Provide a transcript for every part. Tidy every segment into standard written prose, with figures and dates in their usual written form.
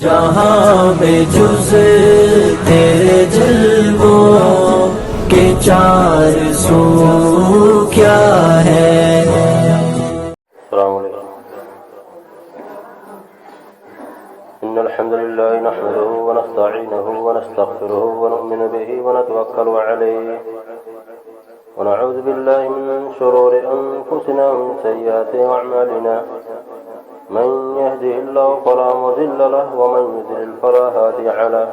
جہاں میں جز تیرے جلووں کے چار سو کیا ہے۔ السلام علیکم۔ إن الحمد لله نحمده ونستعينه ونستغفره ونؤمن به ونتوكل عليه ونعوذ بالله من شرور أنفسنا ومن سيئات أعمالنا من يهده الله فلا مضل له ومن يضلل فلا هادي له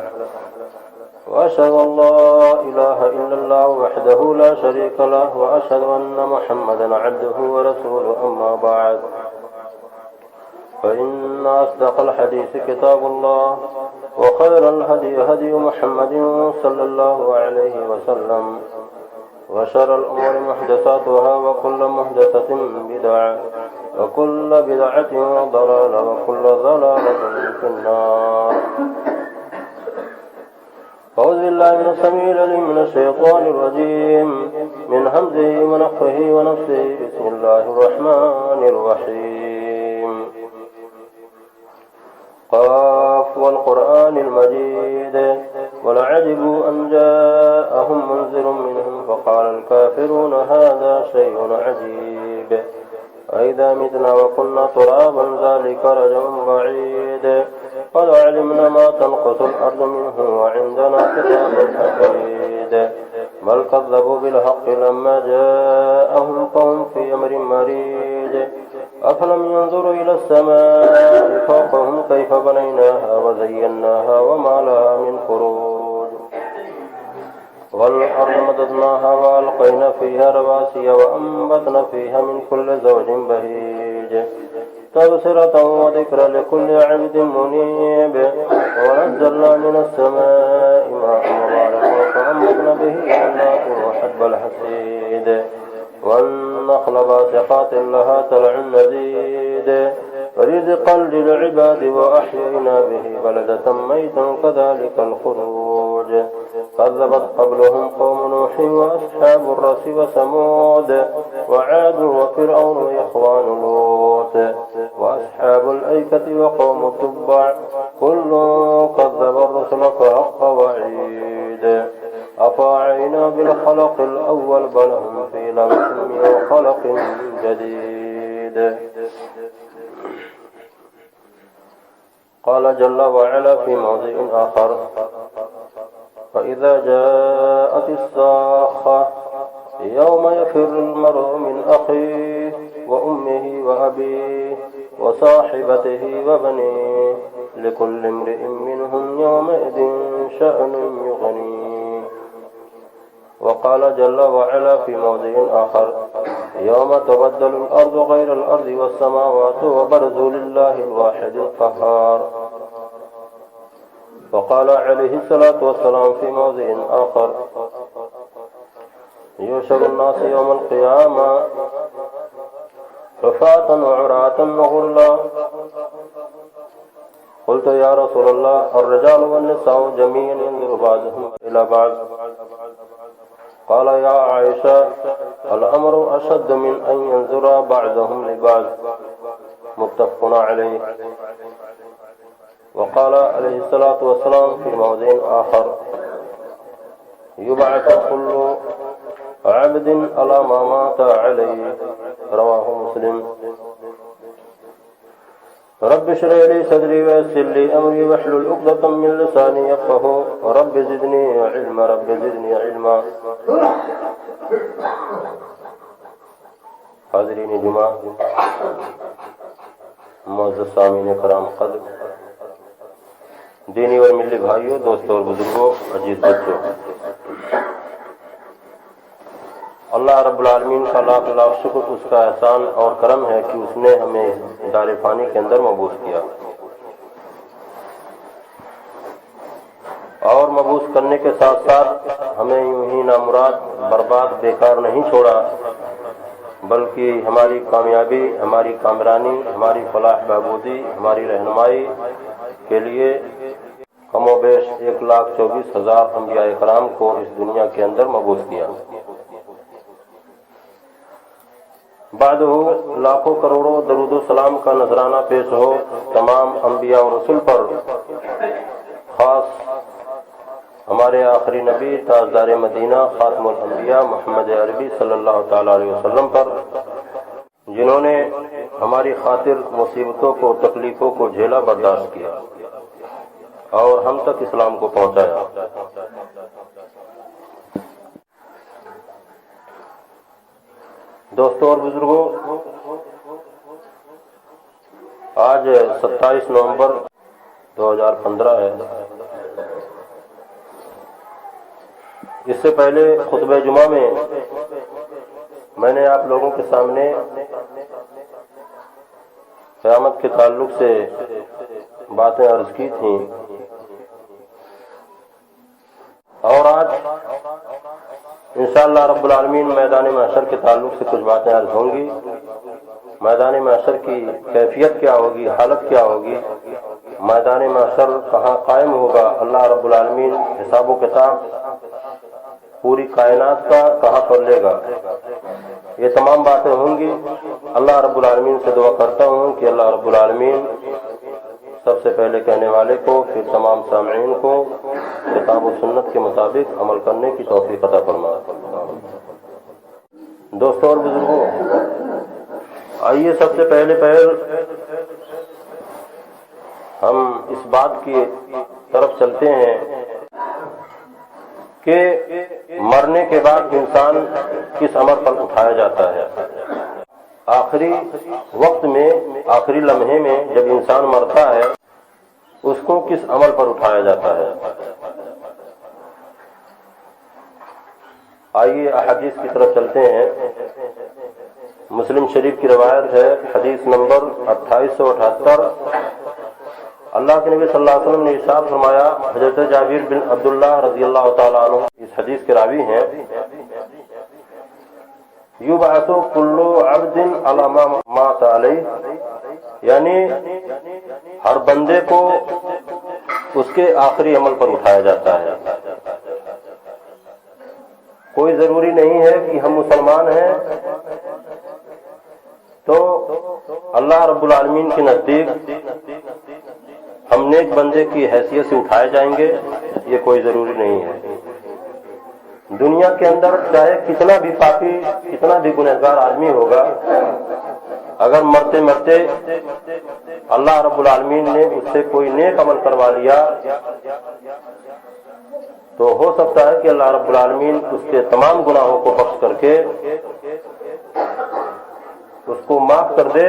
وأشهد أن لا إله إلا الله وحده لا شريك له وأشهد أن محمدا عبده ورسوله أما بعد فإن أصدق الحديث كتاب الله وخير الهدي هدي محمد صلى الله عليه وسلم وشر الأمور محدثاتها وكل محدثة بدعة وكل بدعة ضلالة وكل ضلالة في النار. أعوذ بالله من السميع العليم من الشيطان الرجيم من همزه ونفخه ونفسه بسم الله الرحمن الرحيم. قاف والقرآن المجيد ولعجبوا أن جاءهم منذر منهم فقال الكافرون هذا شيء عجيب أئذا متنا وكنا ترابا ذلك رجع بعيد قد علمنا ما تنقص الأرض منهم وعندنا كتاب حفيظ بل كذبوا بالحق لما جاءهم فهم في أمر مريج أفلم ينظروا إلى السماء فوقهم كيف بنيناها وزيناها وما لها من فروج والأرض مددناها وألقينا فيها رواسي وأنبتنا فيها من كل زوج بهيج تبصرة وذكرى لكل عبد منيب ونزلنا من السماء ماء مباركا فأنبتنا به جنات وحب الحصيد والنخل باسقات لها طلع نضيد رزقا للعباد وأحيينا به بلدة ميتا كذلك الخروج كذبت قبلهم قوم نوح وأصحاب الرس وثمود وعاد وفرعون وإخوان لوط وأصحاب الأيكة وقوم تبع كل كذب الرسل فحق وعيد أفاعينا بالخلق الأول بل هم في لبس من خلق جديد. قال جل وعلا في موضع آخر فإذا جاءت الصاخة يوم يفر المرء من أخيه وأمه وأبيه وصاحبته وبنيه لكل امرئ منهم يومئذ شأن يغنيه. وقال جل وعلا في موضع آخر يوم تبدل الأرض غير الأرض والسماوات وبرزوا لله الواحد القهار. وقال عليه الصلاة والسلام في موضع آخر يحشر الناس يوم القيامة حفاة وعراة غرلا قلت يا رسول الله الرجال والنساء جميعا ينظر بعضهم إلى بعض قال يا عائشة الأمر أشد من أن ينظر بعضهم لبعض متفق عليه. وقال عليه الصلاة والسلام في موضع آخر يبعث كل عبد على ما مات عليه رواه مسلم. رب اشرح لي صدري ويسر لي أمري واحلل عقدة من لساني يفقهوا رب زدني علما رب زدني علما. حاضرین جمعہ، معزز سامعین کرام قدر، دینی اور ملی بھائیوں، دوستوں اور بزرگوں، عزیز بچوں، اللہ رب العالمین کا لاکھ لاکھ شکر، اس کا احسان اور کرم ہے کہ اس نے ہمیں دار فانی کے اندر مبعوث کیا اور مبعوث کرنے کے ساتھ ساتھ ہمیں یوں ہی نامراد برباد بیکار نہیں چھوڑا، بلکہ ہماری کامیابی، ہماری کامرانی، ہماری فلاح بہبودی، ہماری رہنمائی کے لیے کم و بیش 1,24,000 انبیاء کرام کو اس دنیا کے اندر مبعوث کیا۔ بعد لاکھوں کروڑوں درود و سلام کا نذرانہ پیش ہو تمام انبیاء و رسل پر ہمارے آخری نبی تاجدار مدینہ خاتم الانبیاء محمد عربی صلی اللہ تعالیٰ علیہ وسلم پر، جنہوں نے ہماری خاطر مصیبتوں کو، تکلیفوں کو جھیلا، برداشت کیا اور ہم تک اسلام کو پہنچایا۔ دوستوں اور بزرگوں، آج 27 نومبر 2015 ہے۔ اس سے پہلے خطبہ جمعہ میں نے آپ لوگوں کے سامنے قیامت کے تعلق سے باتیں عرض کی تھیں، اور آج انشاءاللہ رب العالمین میدان محشر کے تعلق سے کچھ باتیں عرض ہوں گی۔ میدان محشر کی کیفیت کیا ہوگی، حالت کیا ہوگی، میدان محشر کہاں قائم ہوگا، اللہ رب العالمین حساب و کتاب پوری کائنات کا کہاں پر لے گا، یہ تمام باتیں ہوں گی۔ اللہ رب العالمین سے دعا کرتا ہوں کہ اللہ رب العالمین سب سے پہلے کہنے والے کو، پھر تمام سامعین کو کتاب و سنت کے مطابق عمل کرنے کی توفیق عطا فرمائے۔ دوستوں اور بزرگوں، آئیے سب سے پہلے ہم اس بات کی طرف چلتے ہیں کہ مرنے کے بعد انسان کس عمل پر اٹھایا جاتا ہے۔ آخری وقت میں، آخری لمحے میں جب انسان مرتا ہے، اس کو کس عمل پر اٹھایا جاتا ہے۔ آئیے احادیث کی طرف چلتے ہیں۔ مسلم شریف کی روایت ہے، حدیث نمبر 2878۔ اللہ کے نبی صلی اللہ علیہ وسلم نے ارشاد فرمایا، حضرت جابر بن عبداللہ رضی اللہ تعالیٰ عنہ اس حدیث کے راوی ہیں، یبعث کل عبد علی ما مات علیہ، یعنی ہر بندے کو اس کے آخری عمل پر اٹھایا جاتا ہے۔ کوئی ضروری نہیں ہے کہ ہم مسلمان ہیں تو اللہ رب العالمین کے نزدیک ہم نیک بندے کی حیثیت سے اٹھائے جائیں گے، یہ کوئی ضروری نہیں ہے۔ دنیا کے اندر چاہے کتنا بھی پاپی، کتنا بھی گنہگار آدمی ہوگا، اگر مرتے مرتے اللہ رب العالمین نے اس سے کوئی نیک عمل کروا لیا تو ہو سکتا ہے کہ اللہ رب العالمین اس کے تمام گناہوں کو بخش کر کے اس کو معاف کر دے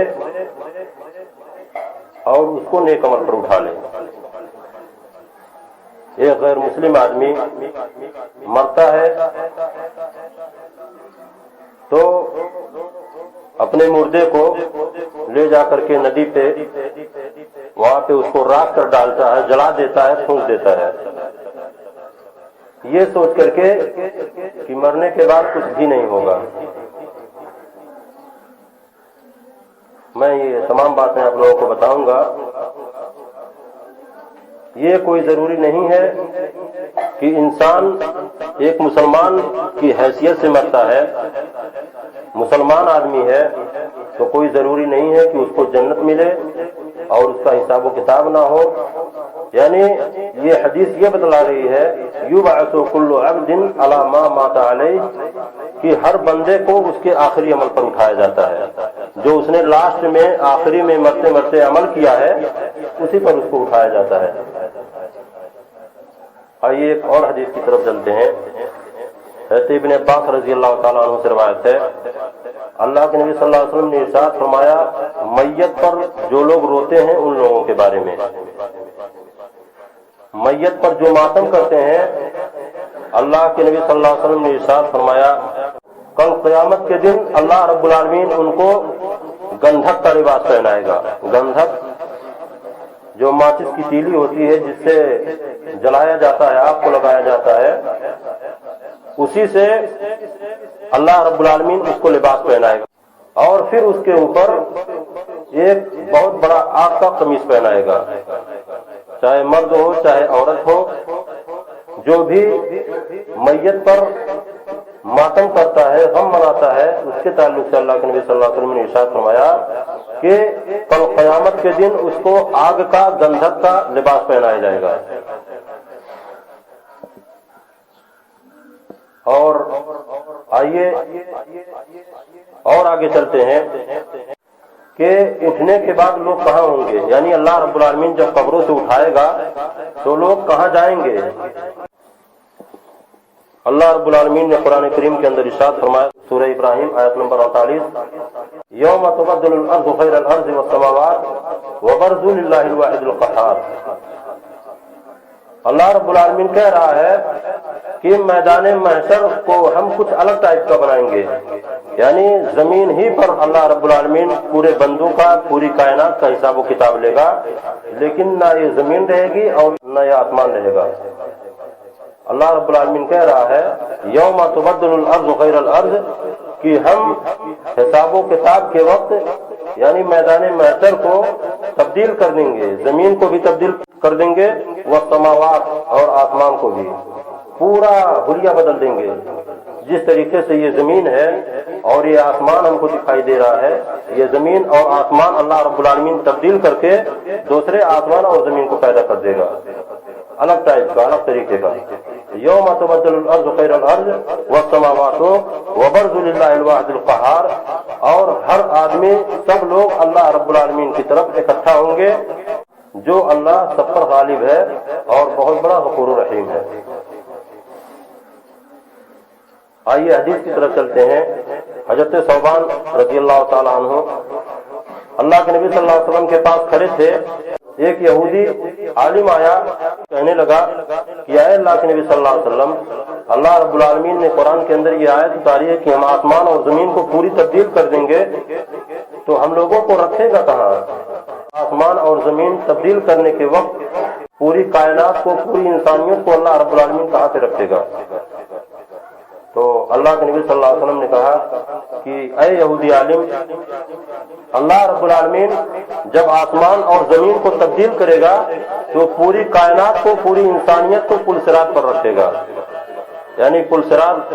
اور اس کو نیک عمل پر اٹھا لے۔ ایک غیر مسلم آدمی مرتا ہے تو اپنے مردے کو لے جا کر کے ندی پہ، وہاں پہ اس کو راکھ کر ڈالتا ہے، جلا دیتا ہے، پھونک دیتا ہے، یہ سوچ کر کے کہ مرنے کے بعد کچھ بھی نہیں ہوگا۔ میں یہ تمام باتیں آپ لوگوں کو بتاؤں گا۔ یہ کوئی ضروری نہیں ہے کہ انسان ایک مسلمان کی حیثیت سے مرتا ہے، مسلمان آدمی ہے تو کوئی ضروری نہیں ہے کہ اس کو جنت ملے اور اس کا حساب و کتاب نہ ہو۔ یعنی یہ حدیث یہ بتلا رہی ہے، یبعث کل عبد علی ما مات علیہ، کہ ہر بندے کو اس کے آخری عمل پر اٹھایا جاتا ہے، جو اس نے لاسٹ میں، آخری میں مرتے مرتے عمل کیا ہے اسی پر اس کو اٹھایا جاتا ہے۔ آئیے ایک اور حدیث کی طرف چلتے ہیں۔ حضرت ابن عباس رضی اللہ تعالیٰ عنہ سے روایت ہے، اللہ کے نبی صلی اللہ علیہ وسلم نے ارشاد فرمایا، میت پر جو لوگ روتے ہیں ان لوگوں کے بارے میں، میت پر جو ماتم کرتے ہیں، اللہ کے نبی صلی اللہ علیہ وسلم نے ارشاد فرمایا، کل قیامت کے دن اللہ رب العالمین ان کو گندھک کا لباس پہنائے گا۔ گندھک جو ماچس کی تیلی ہوتی ہے جس سے جلایا جاتا ہے، آگ کو لگایا جاتا ہے، اسی سے اللہ رب العالمین اس کو لباس پہنائے گا، اور پھر اس کے اوپر ایک بہت بڑا آگ کا قمیص پہنائے گا، چاہے مرد ہو چاہے عورت ہو، جو بھی میت پر ماتم کرتا ہے، غم مناتا ہے، اس کے تعلق سے اللہ کے نبی صلی اللہ علیہ وسلم نے ارشاد فرمایا کہ کل قیامت کے دن اس کو آگ کا، گندھک کا لباس پہنایا جائے گا۔ اور آئیے اور آگے چلتے ہیں کہ اٹھنے کے بعد لوگ کہاں ہوں گے، یعنی اللہ رب العالمین جب قبروں سے اٹھائے گا تو لوگ کہاں جائیں گے۔ اللہ رب العالمین نے قرآن کریم کے اندر ارشاد فرمایا، سورہ ابراہیم آیت نمبر 48، یوم تبدل الارض غیر الارض والسماوات وبرزوا للہ الواحد القہار۔ اللہ رب العالمین کہہ رہا ہے کہ میدان محشر کو ہم کچھ الگ ٹائپ کا بنائیں گے، یعنی زمین ہی پر اللہ رب العالمین پورے بندوں کا، پوری کائنات کا حساب و کتاب لے گا، لیکن نہ یہ زمین رہے گی اور نہ یہ آسمان رہے گا۔ اللہ رب العالمین کہہ رہا ہے یوم تبدل الارض غیر الارض، کہ ہم حساب و کتاب کے وقت یعنی میدان محشر کو تبدیل کر دیں گے، زمین کو بھی تبدیل کر دیں گے، والسماوات اور آسمان کو بھی پورا حلیہ بدل دیں گے۔ جس طریقے سے یہ زمین ہے اور یہ آسمان ہم کو دکھائی دے رہا ہے، یہ زمین اور آسمان اللہ رب العالمین تبدیل کر کے دوسرے آسمان اور زمین کو پیدا کر دے گا، الگ ٹائپ کا، الگ طریقے کا۔ یوم تبدل الارض غیر الارض والسماوات وبرزوا للہ الواحد القہار، اور ہر آدمی، سب لوگ اللہ رب العالمین کی طرف اکٹھا ہوں گے جو اللہ سب پر غالب ہے اور بہت بڑا غفور رحیم ہے۔ آئیے حدیث کی طرف چلتے ہیں۔ حضرت ثوبان رضی اللہ تعالی عنہ اللہ کے نبی صلی اللہ علیہ وسلم کے پاس کھڑے تھے، ایک یہودی عالم آیا، کہنے لگا کہ اے اللہ کے نبی صلی اللہ علیہ وسلم، اللہ رب العالمین نے قرآن کے اندر یہ آیت اتاری ہے کہ ہم آسمان اور زمین کو پوری تبدیل کر دیں گے، تو ہم لوگوں کو رکھے گا کہاں؟ آسمان اور زمین تبدیل کرنے کے وقت پوری کائنات کو، پوری انسانیت کو اللہ رب العالمین کہاں سے رکھے گا؟ تو اللہ کے نبی صلی اللہ علیہ وسلم نے کہا کہ اے یہودی عالم، اللہ رب العالمین جب آسمان اور زمین کو تبدیل کرے گا تو پوری کائنات کو، پوری انسانیت کو پل صراط پر رکھے گا، یعنی پل صراط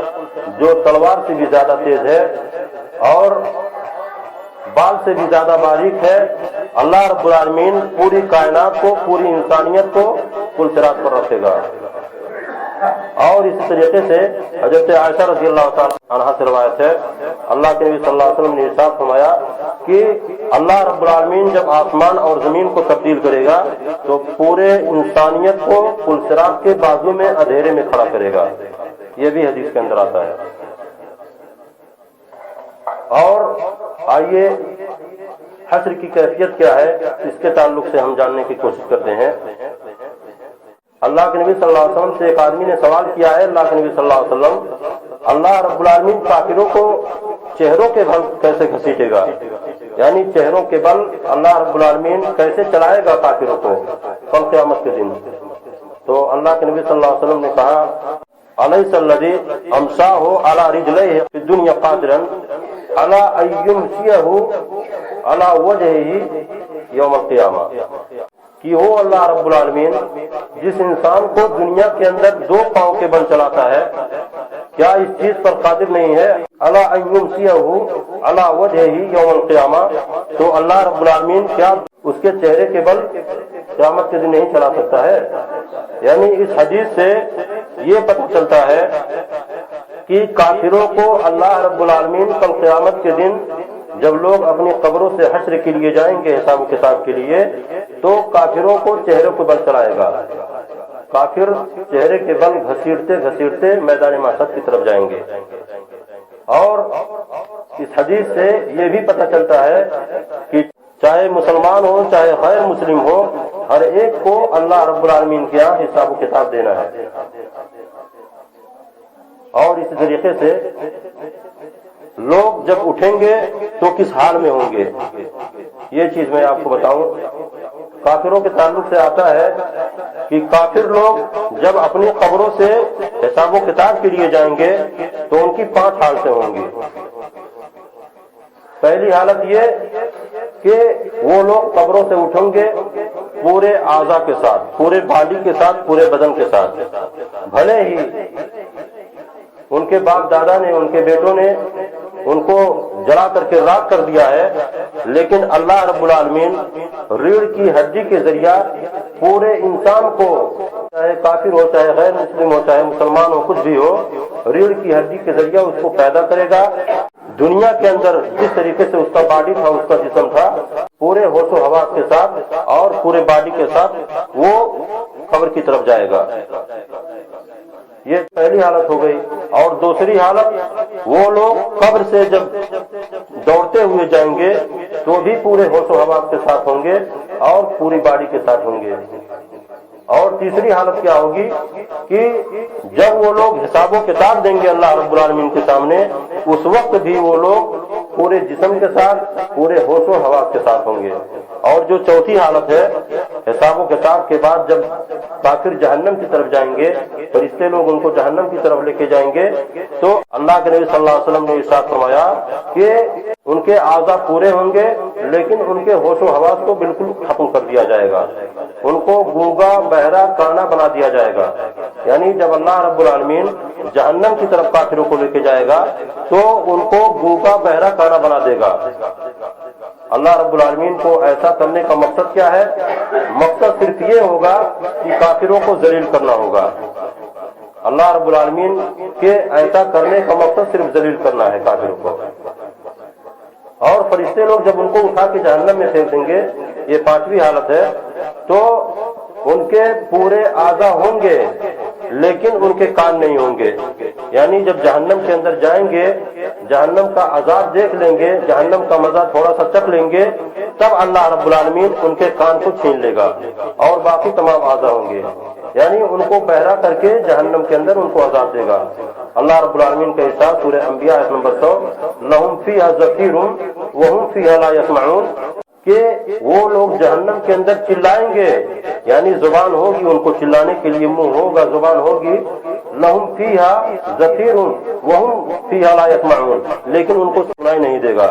جو تلوار سے بھی زیادہ تیز ہے اور بال سے بھی زیادہ باریک ہے، اللہ رب العالمین پوری کائنات کو، پوری انسانیت کو پل صراط پر رکھے گا۔ اور اس طریقے سے حضرت عائشہ رضی اللہ تعالی عنہا سے روایت ہے، اللہ کے نبی صلی اللہ علیہ وسلم نے ارشاد فرمایا کہ اللہ رب العالمین جب آسمان اور زمین کو تبدیل کرے گا تو پورے انسانیت کو پل صراط کے بازو میں اندھیرے میں کھڑا کرے گا۔ یہ بھی حدیث کے اندر آتا ہے۔ اور آئیے حشر کی کیفیت کیا ہے، اس کے تعلق سے ہم جاننے کی کوشش کرتے ہیں۔ اللہ کے نبی صلی اللہ علیہ وسلم سے ایک آدمی نے سوال کیا ہے، اللہ کے نبی صلی اللہ علیہ وسلم، اللہ رب العالمین کافروں کو چہروں کے بل کیسے گھسیٹے گا، یعنی چہروں کے بل اللہ رب العالمین کیسے چلائے گا کافروں کو کل قیامت کے دن؟ تو اللہ کے نبی صلی اللہ علیہ وسلم نے کہا، الیس الذی امساہ علی رجلیہ فی الدنیا قادرا علی ان یمسیہ علی وجہہ یوم القیامہ، کہ وہ اللہ رب العالمین جس انسان کو دنیا کے اندر دو پاؤں کے بل چلاتا ہے، کیا اس چیز پر قادر نہیں ہے علی ان یمسیہ علی وجہہ یوم القیامہ؟ تو اللہ رب العالمین کیا اس کے چہرے کے بل قیامت کے دن نہیں چلا سکتا ہے؟ یعنی اس حدیث سے یہ پتہ چلتا ہے کہ کافروں کو اللہ رب العالمین کل قیامت کے دن جب لوگ اپنی قبروں سے حشر کے لیے جائیں گے، حساب و کتاب کے لیے، تو کافروں کو چہروں کے بل چلائے گا، کافر چہرے کے بل گھسیٹتے گھسیٹتے میدان محشر کی طرف جائیں گے۔ اور اس حدیث سے یہ بھی پتہ چلتا ہے کہ چاہے مسلمان ہو چاہے غیر مسلم ہو، ہر ایک کو اللہ رب العالمین کے یہاں حساب و کتاب دینا ہے۔ اور اسی طریقے سے لوگ جب اٹھیں گے تو کس حال میں ہوں گے، یہ چیز میں آپ کو بتاؤں۔ کافروں کے تعلق سے آتا ہے کہ کافر لوگ جب اپنی قبروں سے حساب و کتاب کے لیے جائیں گے تو ان کی 5 حالتیں ہوں گی۔ پہلی حالت یہ کہ وہ لوگ قبروں سے اٹھیں گے پورے اعضاء کے ساتھ، پورے باڈی کے ساتھ، پورے بدن کے ساتھ، بھلے ہی ان کے باپ دادا نے، ان کے بیٹوں نے ان کو جلا کر کے راکھ کر دیا ہے، لیکن اللہ رب العالمین ریڑھ کی ہڈی کے ذریعہ پورے انسان کو، چاہے کافر ہو، چاہے غیر مسلم ہو، چاہے مسلمان ہو، کچھ بھی ہو، ریڑھ کی ہڈی کے ذریعے اس کو پیدا کرے گا۔ دنیا کے اندر جس طریقے سے اس کا باڈی تھا، اس کا جسم تھا، پورے ہوش و حواس کے ساتھ اور پورے باڈی کے ساتھ وہ قبر کی طرف جائے گا۔ یہ پہلی حالت ہو گئی۔ اور دوسری حالت، وہ لوگ قبر سے جب دوڑتے ہوئے جائیں گے تو بھی پورے ہوش و حواس کے ساتھ ہوں گے اور پوری باڈی کے ساتھ ہوں گے۔ اور تیسری حالت کیا ہوگی کہ جب وہ لوگ حساب و کتاب دیں گے اللہ رب العالمین کے سامنے، اس وقت بھی وہ لوگ پورے جسم کے ساتھ، پورے ہوش و حواس کے ساتھ ہوں گے۔ اور جو چوتھی حالت ہے، حساب و کتاب کے بعد جب کافر جہنم کی طرف جائیں گے، فرشتے لوگ ان کو جہنم کی طرف لے کے جائیں گے، تو اللہ کے نبی صلی اللہ علیہ وسلم نے ارشاد فرمایا کہ ان کے اعضاء پورے ہوں گے لیکن ان کے ہوش و حواس کو بالکل ختم کر دیا جائے گا، ان کو گونگا بہرا کانا بنا دیا جائے گا۔ یعنی جب اللہ رب العالمین جہنم کی طرف کافروں کو لے کے جائے گا تو ان کو گونگا بہرا کانا بنا دے گا۔ اللہ رب العالمین کو ایسا کرنے کا مقصد کیا ہے؟ مقصد صرف یہ ہوگا کہ کافروں کو ذلیل کرنا ہوگا۔ اللہ رب العالمین کے ایسا کرنے کا مقصد صرف ذلیل کرنا ہے کافروں کو۔ اور فرشتے لوگ جب ان کو اٹھا کے جہنم میں پھینک دیں گے، یہ پانچویں حالت ہے، تو ان کے پورے اعضاء ہوں گے لیکن ان کے کان نہیں ہوں گے۔ یعنی جب جہنم کے اندر جائیں گے، جہنم کا عذاب دیکھ لیں گے، جہنم کا مزہ تھوڑا سا چکھ لیں گے، تب اللہ رب العالمین ان کے کان کو چھین لے گا اور باقی تمام اعضاء ہوں گے۔ یعنی ان کو بہرا کر کے جہنم کے اندر ان کو عذاب دے گا۔ اللہ رب العالمین کا ارشاد سورہ انبیاء آیت نمبر 100، لہم فیہا زفیر وہم فیہا لا یسمعون، کہ وہ لوگ جہنم کے اندر چلائیں گے، یعنی زبان ہوگی ان کو چلانے کے لیے، منہ ہوگا، زبان ہوگی، لہم فیہا زفیر وہم فیہا لا یسمعون، لیکن ان کو سنائی نہیں دے گا،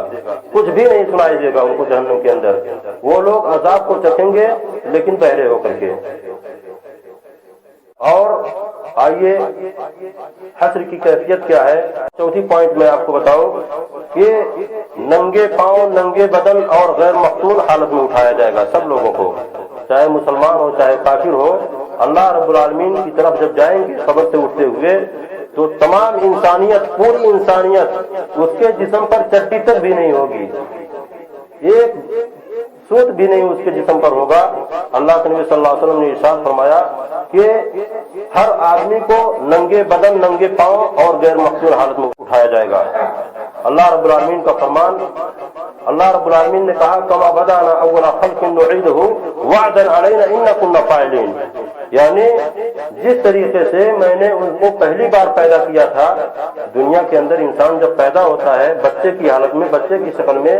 کچھ بھی نہیں سنائی دے گا ان کو جہنم کے اندر۔ وہ لوگ عذاب کو چکھیں گے لیکن بہرے ہو کر کے۔ اور آئیے حشر کی کیفیت کیا ہے، چوتھی پوائنٹ میں آپ کو بتاؤں کہ ننگے پاؤں، ننگے بدن اور غیر مقتول حالت میں اٹھایا جائے گا سب لوگوں کو، چاہے مسلمان ہو چاہے کافر ہو۔ اللہ رب العالمین کی طرف جب جائیں گے قبر سے اٹھتے ہوئے تو تمام انسانیت، پوری انسانیت، اس کے جسم پر چٹی تک بھی نہیں ہوگی، ایک سوت بھی نہیں اس کے جسم پر ہوگا۔ اللہ کے نبی صلی اللہ علیہ وسلم نے ارشاد فرمایا کہ ہر آدمی کو ننگے بدن، ننگے پاؤں اور غیر مقتول حالت میں اٹھایا جائے گا۔ اللہ رب العالمین کا فرمان، اللہ رب العالمین نے کہا کما بدانا اول خلق نعیدہ وعدا علینا انا کنا فاعلین، یعنی جس طریقے سے میں نے ان کو پہلی بار پیدا کیا تھا۔ دنیا کے اندر انسان جب پیدا ہوتا ہے بچے کی حالت میں، بچے کی شکل میں،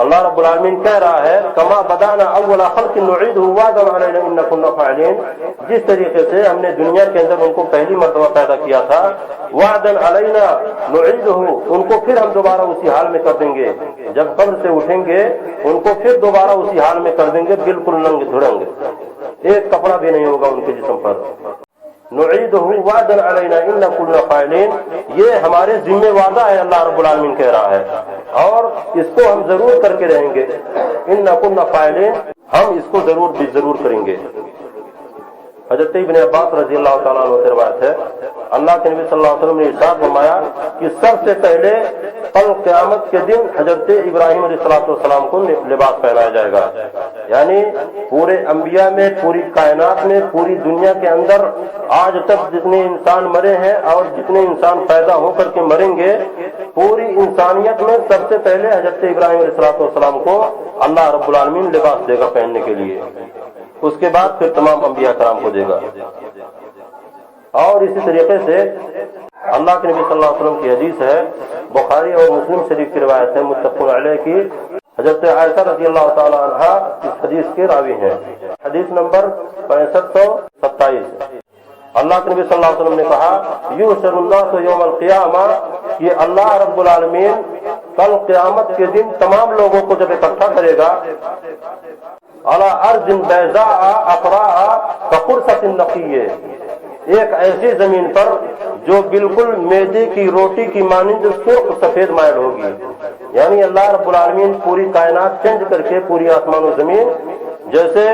اللہ رب العالمین کہہ رہا ہے کما بدانا اول خلق نعیدہ وعدا علینا انا کنا فاعلین، جس طریقے سے ہم نے دنیا کے اندر ان کو پہلی مرتبہ پیدا کیا تھا، وعدا علینا نعیدہ، ان کو پھر ہم دوبارہ اسی حال میں کر دیں گے۔ جب قبر سے اٹھیں گے ان کو پھر دوبارہ اسی حال میں کر دیں گے، بالکل ننگے دھڑنگے، ایک کپڑا بھی نہیں ہوگا ان کے جسم پر۔ نعیدہ وعدا علینا انا کنا فاعلین، یہ ہمارے ذمہ وعدہ ہے، اللہ رب العالمین کہہ رہا ہے، اور اس کو ہم ضرور کر کے رہیں گے۔ انا کنا فاعلین، ہم اس کو ضرور کریں گے۔ حضرت ابن عباس رضی اللہ تعالیٰ عنہ سے روایت ہے، اللہ کے نبی صلی اللہ علیہ وسلم نے ارشاد فرمایا کہ سب سے پہلے کل قیامت کے دن حضرت ابراہیم علیہ السلام کو لباس پہنایا جائے گا۔ یعنی پورے انبیاء میں، پوری کائنات میں، پوری دنیا کے اندر آج تک جتنے انسان مرے ہیں اور جتنے انسان پیدا ہو کر کے مریں گے، پوری انسانیت میں سب سے پہلے حضرت ابراہیم علیہ السلام کو اللہ رب العالمین لباس دے گا پہننے کے لیے، اس کے بعد پھر تمام انبیاء کرام کو دے گا۔ اور اسی طریقے سے اللہ کے نبی صلی اللہ علیہ وسلم کی حدیث ہے، بخاری اور مسلم شریف کی روایت ہے متفق علیہ کی، حضرت عائشہ رضی اللہ تعالی عنہا اس حدیث کے راوی ہیں۔ حدیث نمبر 6527، اللہ کے نبی صلی اللہ علیہ وسلم نے کہا یحشر الناس یوم القیامہ، یہ اللہ رب العالمین کل قیامت کے دن تمام لوگوں کو جب اکٹھا کرے گا، علی ارض بیضاء اقراء کقرصۃ نقیہ، ایک ایسی زمین پر جو بالکل میدے کی روٹی کی مانند سرخ سفید مائل ہوگی۔ یعنی اللہ رب العالمین پوری کائنات چینج کر کے، پوری آسمان و زمین جیسے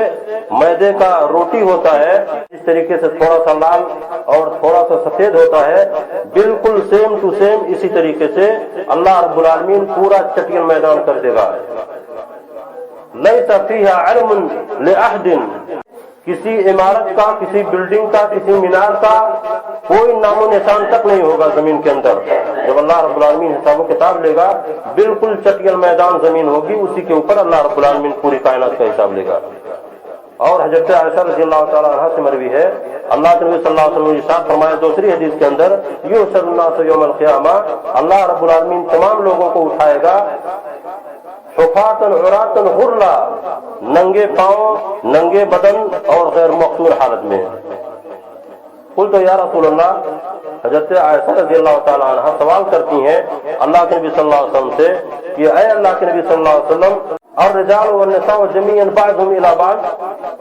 میدے کا روٹی ہوتا ہے اس طریقے سے تھوڑا سا لال اور تھوڑا سا سفید ہوتا ہے، بالکل سیم ٹو سیم اسی طریقے سے اللہ رب العالمین پورا چٹیل میدان کر دے گا۔ لیس فیہا علم لأحد، کسی عمارت کا، کسی بلڈنگ کا، کسی مینار کا کوئی نام و نشان تک نہیں ہوگا زمین کے اندر۔ جب اللہ رب العالمین حساب و کتاب لے گا، بالکل چٹیل میدان زمین ہوگی، اسی کے اوپر اللہ رب العالمین پوری کائنات کا حساب لے گا۔ اور حضرت عائشہ رضی اللہ تعالیٰ عنہ سے مروی ہے، اللہ کے نبی صلی اللہ علیہ وسلم نے ارشاد فرمایا دوسری حدیث کے اندر، یحشر الناس یوم القیامہ، اللہ رب العالمین تمام لوگوں کو اٹھائے گا، حفاۃ عراۃ غرلا، ننگے پاؤں، ننگے بدن اور غیر مقتول حالت میں۔ قلت یا رسول اللہ، حضرت عائشہ رضی اللہ تعالیٰ عنہ سوال کرتی ہیں اللہ کے نبی صلی اللہ علیہ وسلم سے کہ اے اللہ کے نبی صلی اللہ علیہ وسلم، الرجال والنساء جميعا بعضهم الى بعض،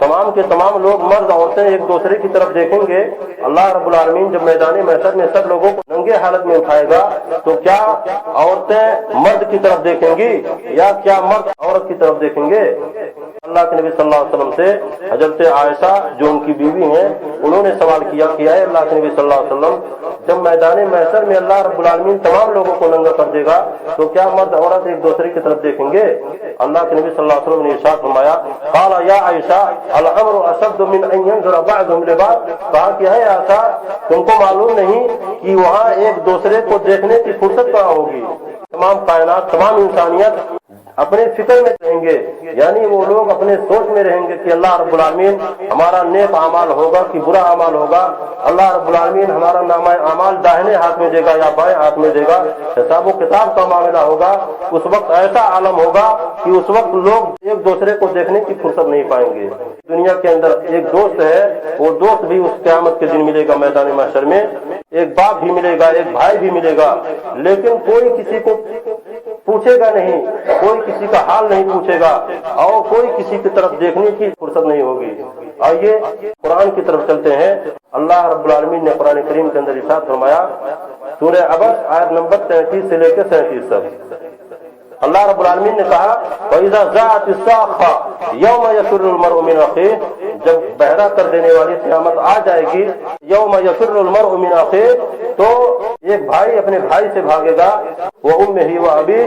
تمام کے تمام لوگ، مرد عورتیں ایک دوسرے کی طرف دیکھیں گے، اللہ رب العالمین جب میدان محشر میں سب لوگوں کو ننگے حالت میں اٹھائے گا تو کیا عورتیں مرد کی طرف دیکھیں گی یا کیا مرد عورت کی طرف دیکھیں گے؟ اللہ کے نبی صلی اللہ علیہ وسلم سے حضرت عائشہ جو ان کی بیوی ہیں انہوں نے سوال کیا کہ اے اللہ کے نبی صلی اللہ علیہ وسلم، جب میدان محشر میں اللہ رب العالمین تمام لوگوں کو ننگا کر دے گا تو کیا مرد عورت ایک دوسرے کی طرف دیکھیں گے؟ اللہ کے نبی صلی اللہ علیہ وسلم نے ارشاد فرمایا، قال یا عائشہ الامر اشد من ان ينظر بعضهم لبعض، کہا کہ اے عائشہ تم کو معلوم نہیں کہ وہاں ایک دوسرے کو دیکھنے کی فرصت کہاں ہوگی؟ تمام کائنات، تمام انسانیت اپنے فکر میں رہیں گے، یعنی وہ لوگ اپنے سوچ میں رہیں گے کہ اللہ رب العالمین ہمارا نیک اعمال ہوگا کہ برا اعمال ہوگا، اللہ رب العالمین ہمارا نامہ اعمال داہنے ہاتھ میں دے گا یا بائیں ہاتھ میں دے گا، حساب و کتاب کا معاملہ ہوگا۔ اس وقت ایسا عالم ہوگا کہ اس وقت لوگ ایک دوسرے کو دیکھنے کی فرصت نہیں پائیں گے۔ دنیا کے اندر ایک دوست ہے، وہ دوست بھی اس قیامت کے دن ملے گا میدان محشر میں، ایک باپ بھی ملے گا، ایک بھائی بھی ملے گا، لیکن کوئی کسی کو پوچھے گا نہیں، کوئی کسی کا حال نہیں پوچھے گا اور کوئی کسی کی طرف دیکھنے کی فرصت نہیں ہوگی۔ آئیے قرآن کی طرف چلتے ہیں۔ اللہ رب العالمین نے قرآن کریم کے اندر ارشاد فرمایا، سورہ عبس آیت نمبر 33 سے لے کے 37 تک اللہ رب العالمین نے کہا، وَإِذَا جَاءَتِ السَّاخَّةُ يَوْمَ يَفِرُّ الْمَرْءُ مِنْ أَخِيهِ، جب بہرا کر دینے والی قیامت آ جائے گی، یوم یفر المرء من اخیہ، تو ایک بھائی اپنے بھائی سے بھاگے گا، وہ امہ و ابی،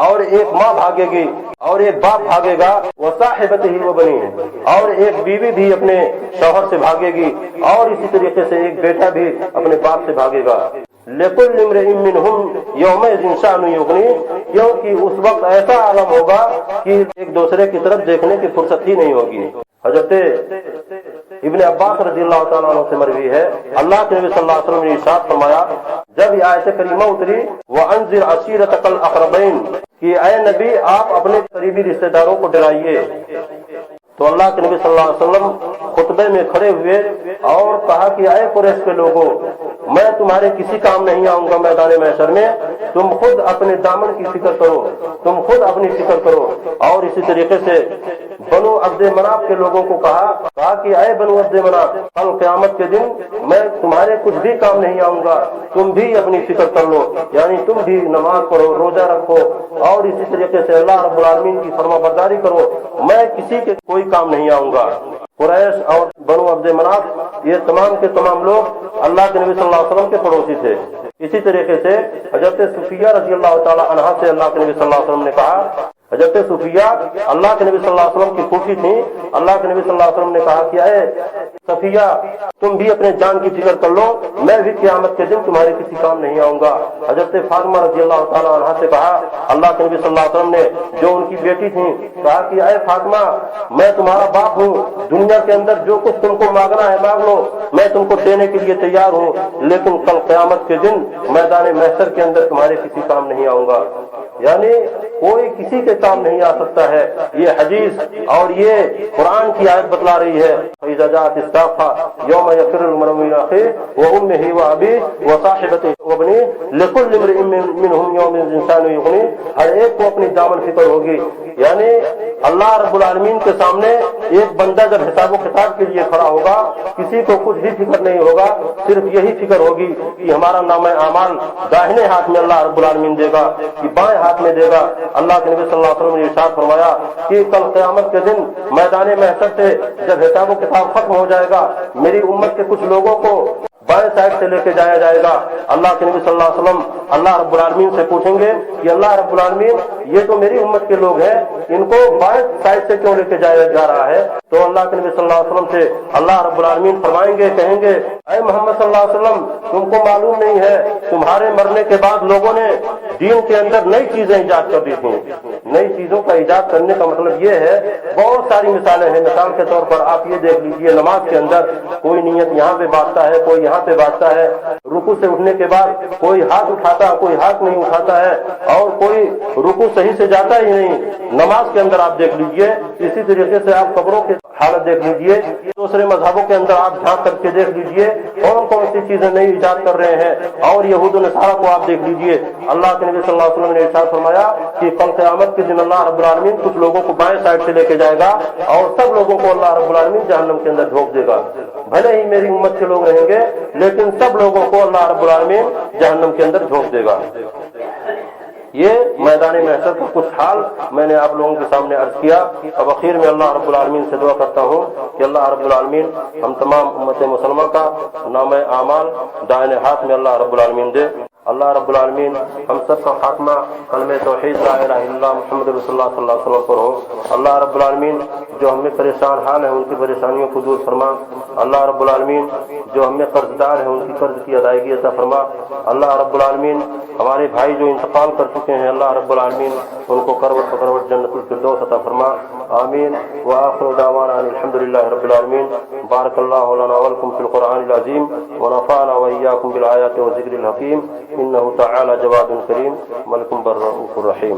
اور ایک ماں بھاگے گی اور ایک باپ بھاگے گا، وہ صاحبتہ و بنیہ، اور ایک بیوی بھی اپنے شوہر سے بھاگے گی، اور اسی طریقے سے ایک بیٹا بھی اپنے باپ سے بھاگے گا۔ لِكُلِّ امْرِئٍ مِّنْهُمْ يَوْمَئِذٍ شَأْنٌ يُغْنِيهِ، کیونکہ اس وقت ایسا عالم ہوگا کہ ایک دوسرے کی طرف دیکھنے کی فرصت ہی نہیں ہوگی۔ حضرت ابن عباس رضی اللہ تعالیٰ عنہ سے مروی ہے، اللہ کے نبی صلی اللہ علیہ وسلم نے ارشاد فرمایا جب یہ آیت کریمہ اتری، وَأَنذِرْ عَشِيرَتَكَ الْأَقْرَبَيْنَ، کہ اے نبی آپ اپنے قریبی رشتہ داروں کو ڈرائیے، تو اللہ کے نبی صلی اللہ علیہ وسلم خطبے میں کھڑے ہوئے اور کہا کہ اے قریش کے لوگوں، میں تمہارے کسی کام نہیں آؤں گا میدان محشر میں، تم خود اپنے دامن کی فکر کرو، تم خود اپنی فکر کرو۔ اور اسی طریقے سے بنو عبد مناف کے لوگوں کو کہا کہ اے بنو عبد مناف، کل قیامت کے دن میں تمہارے کچھ بھی کام نہیں آؤں گا، تم بھی اپنی فکر کر لو، یعنی تم بھی نماز پڑھو، روزہ رکھو، اور اسی طریقے سے اللہ رب العالمین کی فرما برداری کرو، میں کسی کے کوئی کام نہیں آؤں گا۔ قریش اور بنو عبد مناف یہ تمام کے تمام لوگ اللہ کے نبی صلی اللہ علیہ وسلم کے پڑوسی تھے۔ اسی طریقے سے حضرت صفیہ رضی اللہ تعالی عنہا سے اللہ کے نبی صلی اللہ علیہ وسلم نے کہا، حضرت صفیہ اللہ کے نبی صلی اللہ علیہ وسلم کی پھوپھی تھیں، اللہ کے نبی صلی اللہ علیہ وسلم نے کہا کہ اے صفیہ تم بھی اپنے جان کی فکر کر لو، میں بھی قیامت کے دن تمہارے کسی کام نہیں آؤں گا۔ حضرت فاطمہ رضی اللہ تعالیٰ عنہا سے کہا، اللہ کے نبی صلی اللہ علیہ وسلم نے جو ان کی بیٹی تھیں کہا کہ اے فاطمہ میں تمہارا باپ ہوں، دنیا کے اندر جو کچھ تم کو مانگنا ہے مانگ لو، میں تم کو دینے کے لیے تیار ہوں، لیکن کل قیامت کے دن میدان محشر کے اندر تمہارے کسی کام نہیں آؤں گا۔ یعنی کوئی کسی کے کام نہیں آ سکتا ہے۔ یہ حدیث اور یہ قرآن کی آیت بتلا رہی ہے، فَإِذَا جَاءَتِ السَّاخَّةُ يَوْمَ يَفِرُّ الْمَرْءُ مِنْ أَخِيهِ وَأُمِّهِ وَأَبِيهِ وَصَاحِبَتِهِ وَبَنِيهِ لِكُلِّ امْرِئٍ مِّنْهُمْ يَوْمَئِذٍ شَأْنٌ يُغْنِيهِ، ہر ایک کو اپنی دامن فکر ہوگی۔ یعنی اللہ رب العالمین کے سامنے ایک بندہ جب حساب و کتاب کے لیے کھڑا ہوگا، کسی کو کچھ بھی فکر نہیں ہوگا، صرف یہی فکر ہوگی کہ ہمارا نامہ اعمال داہنے ہاتھ میں اللہ رب العالمین دے گا کہ بائیں ہاتھ میں دے گا، اللہ کے نبی صلی اللہ علیہ وسلم نے ارشاد فرمایا کہ کل قیامت کے دن میدان محشر سے جب حساب و کتاب ختم ہو جائے گا، میری امت کے کچھ لوگوں کو بائیں سائڈ سے لے کے جایا جائے گا۔ اللہ کے نبی صلی اللہ علیہ وسلم اللہ رب العالمین سے پوچھیں گے کہ اللہ رب العالمین یہ تو میری امت کے لوگ ہیں، ان کو بائیں سائڈ سے کیوں لے کے جایا جا رہا ہے؟ تو اللہ کے نبی صلی اللہ علیہ وسلم سے اللہ رب العالمین فرمائیں گے، کہیں گے اے محمد صلی اللہ علیہ وسلم تم کو معلوم نہیں ہے تمہارے مرنے کے بعد لوگوں نے دین کے اندر نئی چیزیں ایجاد کر دی تھیں۔ نئی چیزوں کا ایجاد کرنے کا مطلب یہ ہے، بہت ساری مثالیں ہیں۔ مثال کے طور پر آپ یہ دیکھ لیجئے، نماز کے اندر کوئی نیت یہاں پہ باندھتا ہے، کوئی یہاں پہ باندھتا ہے، رکوع سے اٹھنے کے بعد کوئی ہاتھ اٹھاتا کوئی ہاتھ نہیں اٹھاتا ہے، اور کوئی رکوع صحیح سے جاتا ہی نہیں۔ نماز کے اندر آپ دیکھ لیجئے، اسی طریقے سے آپ قبروں کی حالت دیکھ لیجئے، دوسرے مذہبوں کے اندر آپ جھانک کر کے دیکھ لیجئے کون کون سی چیزیں نئی ایجاد کر رہے ہیں۔ اور یہود و نصارہ کو آپ دیکھ لیجئے، اللہ کے نبی صلی اللہ علیہ وسلم نے ارشاد فرمایا کہ کل قیامت کے دن اللہ رب العالمین کچھ لوگوں کو بائیں سائڈ سے لے کے جائے گا اور سب لوگوں کو اللہ رب العالمین جہنم کے اندر جھونک دے گا۔ بھلے ہی میری امت کے لوگ رہیں گے لیکن سب لوگوں کو اللہ رب العالمین جہنم کے اندر جھونک دے گا۔ یہ میدان محشر کا کچھ حال میں نے آپ لوگوں کے سامنے عرض کیا۔ اب اخیر میں اللہ رب العالمین سے دعا کرتا ہوں کہ اللہ رب العالمین ہم تمام امت مسلمہ کا نامہ اعمال دائیں ہاتھ میں اللہ رب العالمین دے۔ اللہ رب العالمین ہم سب کا خاتمہ کلمہ توحید لا الہ الا اللہ محمد رسول اللہ صلی اللہ علیہ وسلم پر ہو۔ اللہ رب العالمین جو ہمیں پریشان حال ہیں ان کی پریشانیوں کو دور فرما۔ اللہ رب العالمین جو ہمیں قرض دار ہیں ان کی قرض کی ادائیگی عطا فرما۔ اللہ رب العالمین ہمارے بھائی جو انتقال کر چکے ہیں اللہ رب العالمین ان کو کروٹ بکروٹ جنت الفردوس عطا فرما۔ آمین وآخر دعوانا ان الحمدللہ رب العالمین۔ بارک اللہ لنا ولکم فی القرآن العظیم ونفعنا وإیاکم بالآیات والذکر الحکیم انه تعالی جواد کریم ملک بر رؤوف الرحیم۔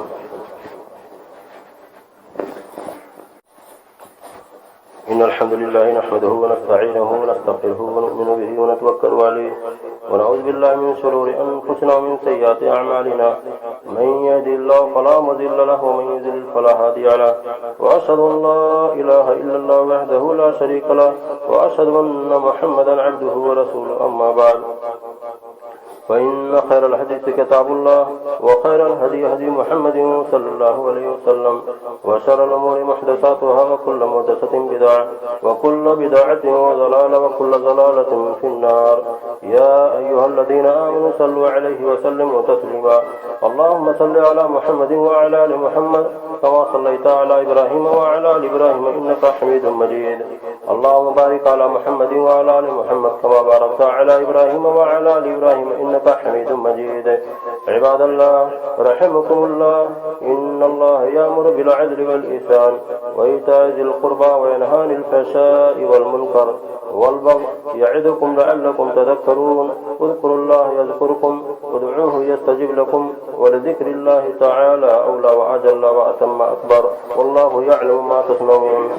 إن الحمد لله نحمده ونستعينه ونستغفره ونؤمن به ونتوكل عليه ونعوذ بالله من شرور أنفسنا ومن سيئات أعمالنا من يهده الله فلا مضل له ومن يضلل فلا هادي له وأشهد أن لا إله إلا الله وحده لا شريك له وأشهد أن محمدا عبده ورسوله أما بعد فإن خير الحديث كتاب الله وخير الهدي هدي محمد صلى الله عليه وسلم وشر الأمور محدثاتها وكل محدثة بدعة وكل بدعة ضلالة وكل ضلالة في النار يا أيها الذين آمنوا صلوا عليه وسلموا تسليما اللهم صل على محمد وعلى آل محمد كما صليت على إبراهيم وعلى آل إبراهيم إنك حميد مجيد اللهم بارك على محمد وعلى آل محمد كما باركت على إبراهيم وعلى آل إبراهيم إنك حميد مجيد عباد الله رحمكم الله إن الله يأمر بالعدل والإحسان وإيتاء ذي القربى وينهى عن الفحشاء والمنكر والبغي يعظكم لعلكم تذكرون اذكروا الله يذكركم وادعوه يستجب لكم ولذكر الله تعالى أولى وأجل وأتم أكبر والله يعلم ما تصنعون